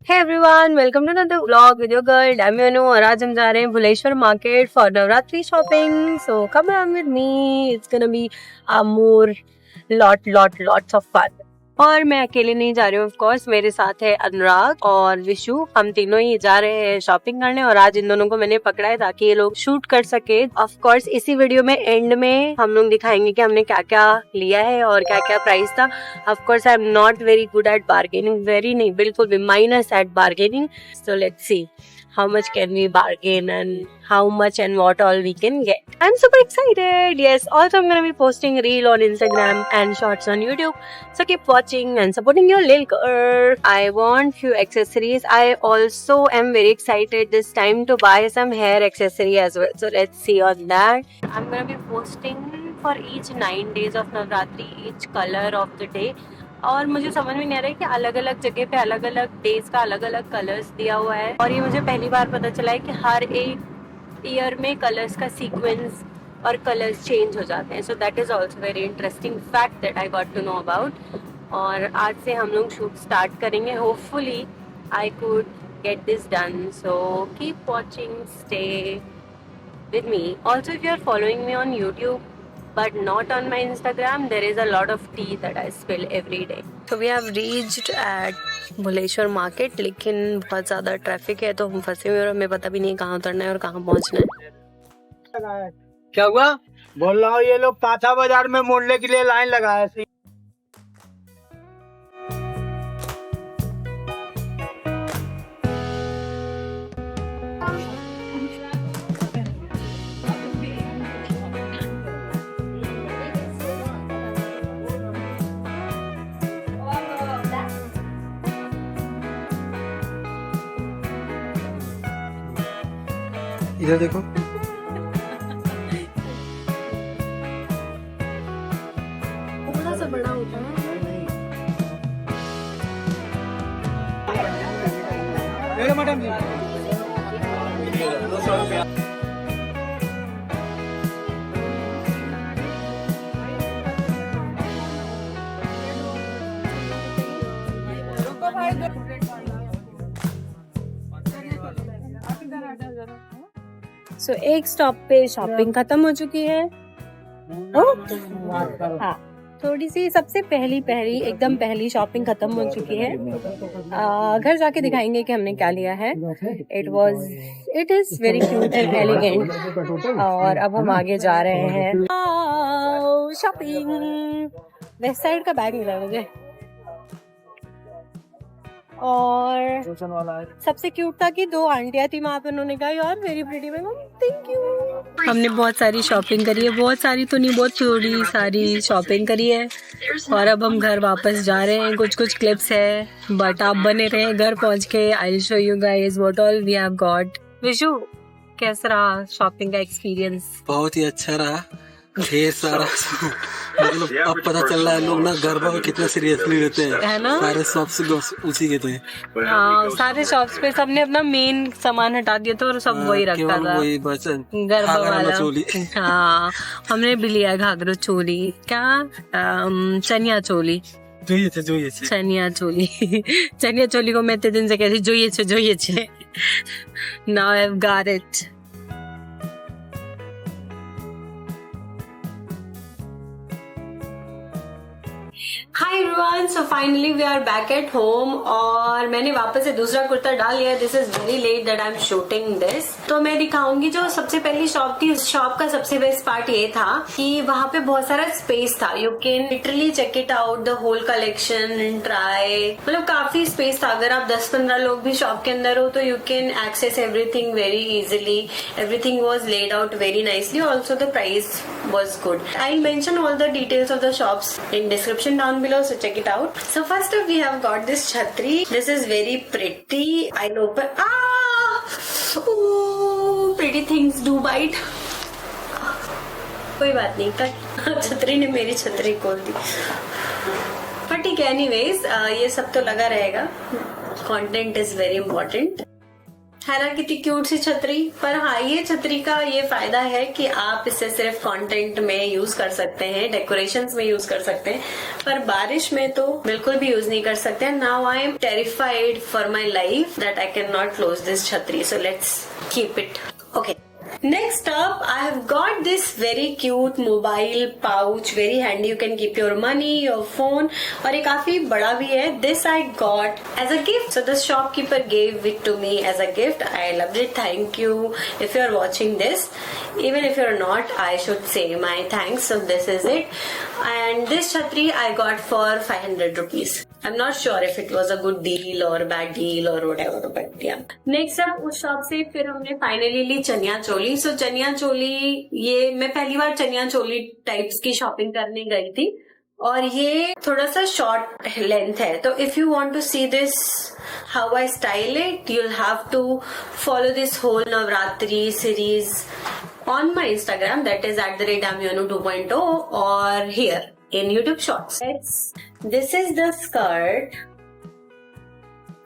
Hey everyone, welcome to another vlog with your girl Damiano और आज हम जा रहे हैं Bhuleshwar market for Navratri shopping. So come on with me, it's gonna be a more lots of fun. और मैं अकेले नहीं जा रही हूँ, ऑफ कोर्स मेरे साथ है अनुराग और विशु. हम तीनों ही जा रहे हैं शॉपिंग करने और आज इन दोनों को मैंने पकड़ा है ताकि ये लोग शूट कर सके. ऑफ कोर्स इसी वीडियो में एंड में हम लोग दिखाएंगे कि हमने क्या क्या लिया है और क्या क्या प्राइस था. Of course I am not very good at bargaining, very नहीं, बिल्कुल भी minus at bargaining. So let's see how much can we bargain and how much and what all we can get. I'm super excited. Yes, also I'm going to be posting reel on Instagram and shorts on YouTube. So keep watching and supporting your little girl. I want few accessories. I also am very excited this time to buy some hair accessory as well. So let's see on that. I'm going to be posting for each 9 days of Navratri, each color of the day. और मुझे समझ में नहीं आ रहा है कि अलग अलग जगह पे अलग अलग डेज का अलग अलग कलर्स दिया हुआ है और ये मुझे पहली बार पता चला है कि हर एक ईयर में कलर्स का सीक्वेंस और कलर्स चेंज हो जाते हैं. So that is also very interesting fact that I got to know about. और आज से हम लोग शूट स्टार्ट करेंगे. Hopefully I could get this done. So keep watching, stay with me. Also, if you are following me on YouTube but not on my Instagram, there is a lot of tea that I spill every day. So we have reached at Bhuleshwar market, लेकिन बहुत ज़्यादा traffic है तो हम फंसे हुए और हमें पता भी नहीं कहाँ उतरना है और कहाँ पहुँचना है. क्या हुआ? बोल रहा हूँ ये लोग पाथा बाजार में मोड़ने के लिए लाइन लगाए. इधर देखो. थोड़ा सा बड़ा होता है. मैडम जी 200 रुपया. सो एक स्टॉप पे शॉपिंग खत्म हो चुकी है. हाँ, थोड़ी सी सबसे पहली एकदम पहली शॉपिंग खत्म हो चुकी है. घर जाके दिखाएंगे कि हमने क्या लिया है. It is very cute and elegant. और अब हम आगे जा रहे हैं शॉपिंग. वेस्ट साइड का बैग मिला मुझे और सबसे क्यूट था कि 2 आंटियां थी वहाँ पे. उन्होंने कहा यार वेरी प्रीटी. मैं थैंक यू. हमने बहुत सारी शॉपिंग करी है, बहुत सारी तो नहीं, बहुत थोड़ी सारी शॉपिंग करी है और अब हम घर वापस जा रहे हैं. कुछ क्लिप्स है बट आप बने रहे घर पहुँच के. I will show you guys what all we have got. Vishu, कैसा रहा शॉपिंग का एक्सपीरियंस? बहुत ही अच्छा रहा. ढेर सारा मतलब अब पता चल रहा है लोग ना गरबा को कितना सीरियसली लेते हैं, है ना. सारे शॉप्स उसी के थे. हाँ, सारे शॉप्स पे सबने अपना मेन सामान हटा दिया था और सब वही रखता था, वही बस गरबा वाला. चोली. हाँ, हमने भी लिया घाघरा चोली, क्या चनिया चोली. चनिया चोली चनिया चोली को मैं इतने दिन से कहती જોઈએ છે. Now I've got it. Hi everyone, so finally we are back at home और मैंने वापस से दूसरा कुर्ता डाल लिया. This is very late that I am shooting this. तो मैं दिखाऊंगी जो सबसे पहली शॉप थी. उस शॉप का सबसे बेस्ट पार्ट ये था कि वहाँ पे बहुत सारा स्पेस था. You can literally check it out the whole collection and try. मतलब काफी स्पेस था. अगर आप 10-15 लोग भी शॉप के अंदर हो तो you can access everything very easily. Everything was laid out very nicely. Also the price was good. I mention all the details of the shops in description down below, so check it out. So first up we have got this chhatri. This is very pretty. I'll open. Ooh, pretty things do bite. कोई बात नहीं, पर छतरी ने मेरी छतरी खोल दी. पर ठीक है, एनीवेज ये सब तो लगा रहेगा. Content is very important. है ना कितनी क्यूट सी छतरी। पर हाँ, ये छतरी का ये फायदा है कि आप इसे सिर्फ कंटेंट में यूज कर सकते हैं, डेकोरेशंस में यूज कर सकते हैं, पर बारिश में तो बिल्कुल भी यूज नहीं कर सकते। Now I am terrified for my life that I can not close this chhatri, so let's keep it okay. Next up, I have got this very cute mobile pouch, very handy. You can keep your money, your phone, और ये काफी बड़ा भी है. This I got as a gift. So the shopkeeper gave it to me as a gift. I loved it. Thank you. If you are watching this, even if you are not, I should say my thanks. So this is it. And this chhatri I got for 500 rupees. I'm not sure if it was a good deal or bad deal or whatever, but yeah. Next up, उस shop से फिर हमने finally ली चनिया चोली। सो चनिया चोली, ये मैं पहली बार chaniya choli types की shopping करने गई थी, और ये थोड़ा सा शॉर्ट लेंथ है। तो if you want to see this how I style it, you'll have to follow this whole Navratri series on my Instagram, that is @Damianu 2.0, or here in YouTube Shorts. This is the skirt.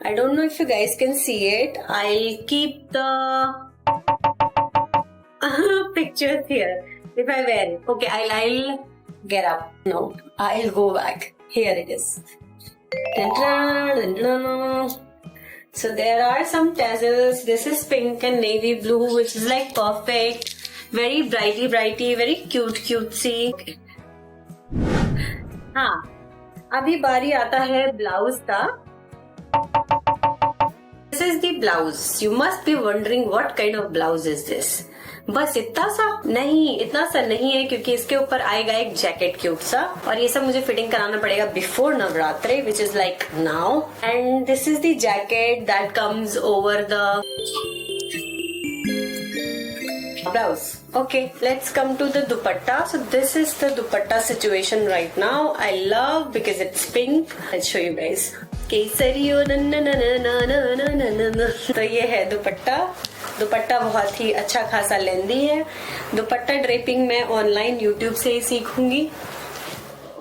I don't know if you guys can see it. I'll keep the pictures here if I wear it. Okay, I'll get up. No, I'll go back. Here it is. So there are some tassels. This is pink and navy blue, which is like perfect. Very brighty, very cutesy. हाँ, अभी बारी आता है blouse का। This is the blouse. You must be wondering what kind of blouse is this. बस इतना सा नहीं है, क्योंकि इसके ऊपर आएगा एक जैकेट क्यूट सा, और ये सब मुझे फिटिंग कराना पड़ेगा before Navratri, which is like now. And this is the jacket that comes over the blouse. Okay, let's come to the dupatta. So this is the dupatta situation right now. I love because it's pink. Let's show you guys. केसरियो तो ये है दुपट्टा। दुपट्टा बहुत ही अच्छा खासा लेंदी है। दुपट्टा draping मैं online YouTube से ही सीखूंगी।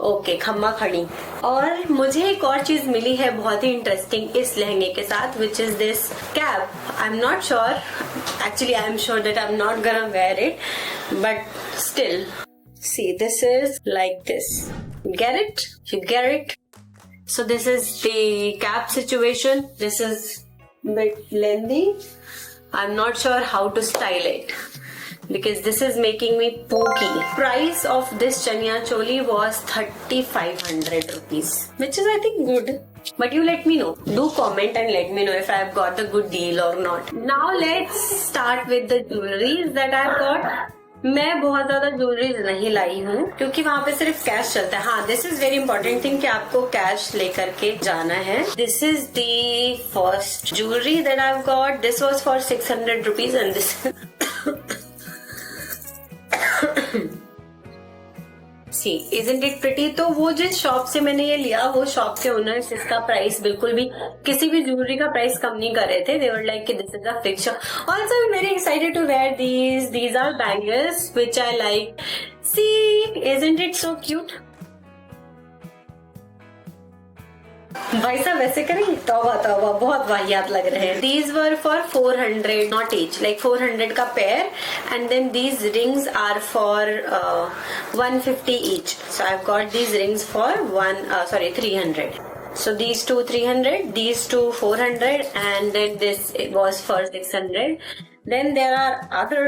Okay, खम्मा खड़ी। और मुझे एक और चीज मिली है बहुत ही इंटरेस्टिंग इस लहंगे के साथ, which is this cap. I am not sure, actually I am sure that I am not gonna wear it, but still see this is like this. Get it? You get it? So this is the cap situation. This is a bit lengthy. I'm not sure how to style it because this is making me pokey. Price of this chaniya choli was 3,500 rupees, which is I think good. But you let me know. Do comment and let me know if I've got the good deal or not. Now let's start with the jewelries that I've got. मैं बहुत ज्यादा jewellery नहीं लाई हूँ क्योंकि वहाँ पे सिर्फ cash चलता है। हाँ, this is very important thing कि आपको कैश लेकर के जाना है। This is the first jewellery that I have got. This was for 600 rupees and this see isn't it pretty. तो वो जिस शॉप से मैंने ये लिया, वो शॉप के ओनर्स इसका प्राइस बिल्कुल भी किसी भी ज्वेलरी का प्राइस कम नहीं कर रहे थे। They were like this is a fix. Also I am very excited to wear these are bangles which I like. See isn't it so cute. भाई साहब वैसे करें, तौबा तौबा, बहुत वाहियात लग रहे हैं। These were for 400, not each, like 400 का pair, and then these rings are for 150 each. So I've got these rings for 300. So these two 300, these two 400, and then this it was for 600. Then there are other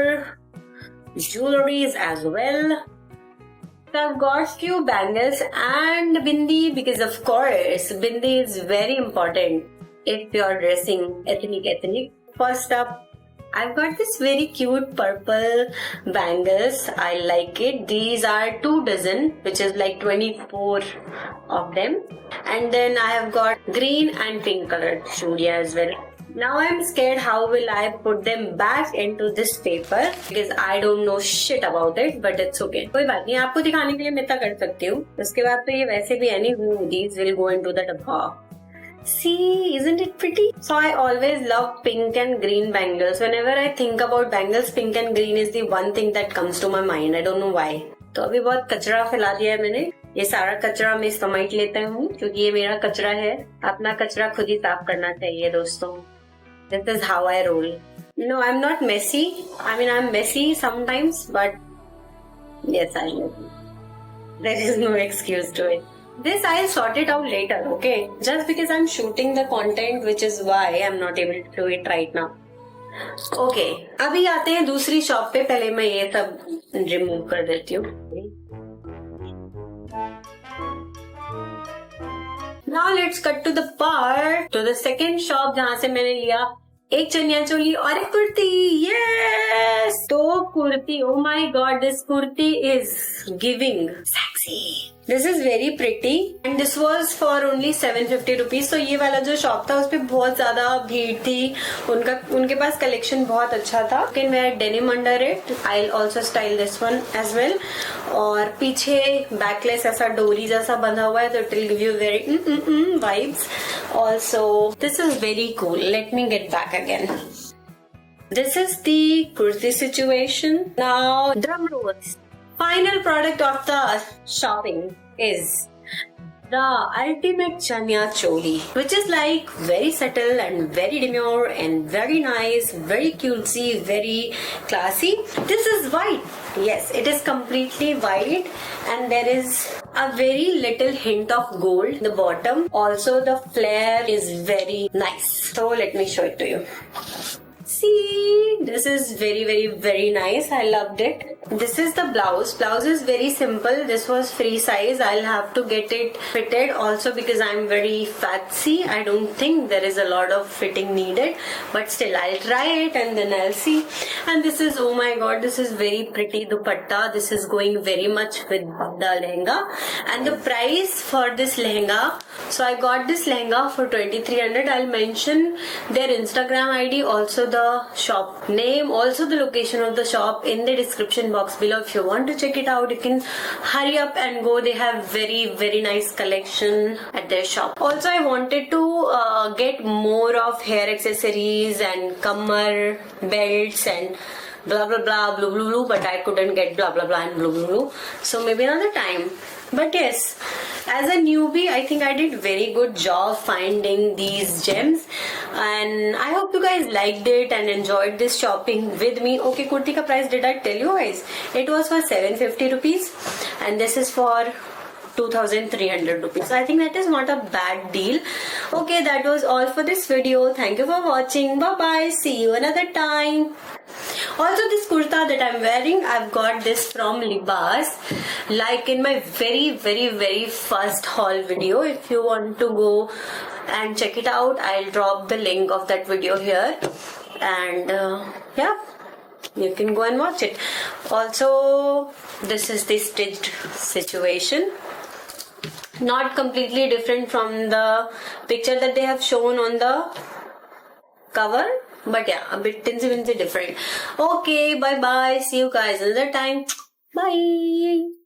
jewelries as well. So I've got few bangles and bindi because of course bindi is very important if you're dressing ethnic. First up, I've got this very cute purple bangles. I like it. These are 2 dozen, which is like 24 of them. And then I have got green and pink colored chudiya as well. Now I'm scared how will I put them back into this paper because I don't know shit about it, but it's okay. कोई बात नहीं, आपको दिखाने के लिए मैं इतना कर सकती हूँ। उसके बाद तो ये वैसे भी any who these will go into the dabba. See, isn't it pretty? So I always love pink and green bangles. Whenever I think about bangles, pink and green is the one thing that comes to my mind. I don't know why. तो अभी बहुत कचरा फैला दिया है मैंने। ये सारा कचरा मैं समेट लेता हूँ क्योंकि ये मेरा कचरा है। अपना कचरा खुद ही साफ करना चाहिए दोस्तों। This is how I roll. No, I'm not messy. I mean, I'm messy sometimes, but yes, I'm messy. There is no excuse to it. This I'll sort it out later, okay? Just because I'm shooting the content, which is why I'm not able to do it right now. Okay, अभी आते हैं दूसरी shop पे. पहले मैं ये सब remove कर देती हूँ. Now let's cut to the part, to the second shop जहाँ से मैंने लिया एक चनिया चोली और एक कुर्ती. Yes! तो kurti, oh my god, this kurti is giving sexy. This is very pretty and this was for only 750 rupees. तो ये वाला जो शॉप था उस पे बहुत ज्यादा भीड़ थी. उनके पास कलेक्शन बहुत अच्छा था. You can wear denim under it. I'll also style this one as well. और पीछे बैकलेस ऐसा डोरी जैसा बंधा हुआ है तो it will give you very vibes. Also, this is very cool. Let me get back again. This is the kurti situation. Now, drum rolls. Final product of the shopping is the ultimate chanya choli, which is like very subtle and very demure and very nice, very cutesy, very classy. This is white. Yes, it is completely white and there is a very little hint of gold in the bottom. Also, the flare is very nice. So let me show it to you. See, this is very nice. I loved it. This is the blouse. Blouse is very simple. This was free size. I'll have to get it fitted also because I'm very fatsy. I don't think there is a lot of fitting needed, but still I'll try it and then I'll see. And this is, oh my god, this is very pretty dupatta. This is going very much with the lehenga. And the price for this lehenga, so I got this lehenga for 2300. I'll mention their Instagram ID, also the shop name, also the location of the shop in the description box below. If you want to check it out, you can hurry up and go. They have very nice collection at their shop. Also, I wanted to get more of hair accessories and kamar belts and blah blah blah blue, but I couldn't get blah blah blah and blue. So maybe another time. But yes, as a newbie, I think I did very good job finding these gems and I hope you guys liked it and enjoyed this shopping with me. Okay, kurti ka price did I tell you guys? It was for 750 rupees and this is for 2300 rupees. So I think that is not a bad deal. Okay, that was all for this video. Thank you for watching. Bye bye. See you another time. Also, this kurta that I'm wearing, I've got this from Libas, like in my very first haul video. If you want to go and check it out, I'll drop the link of that video here. And yeah, you can go and watch it. Also, this is the stitched situation. Not completely different from the picture that they have shown on the cover, but yeah, a bit tinsy different. Okay, bye bye. See you guys another time. Bye.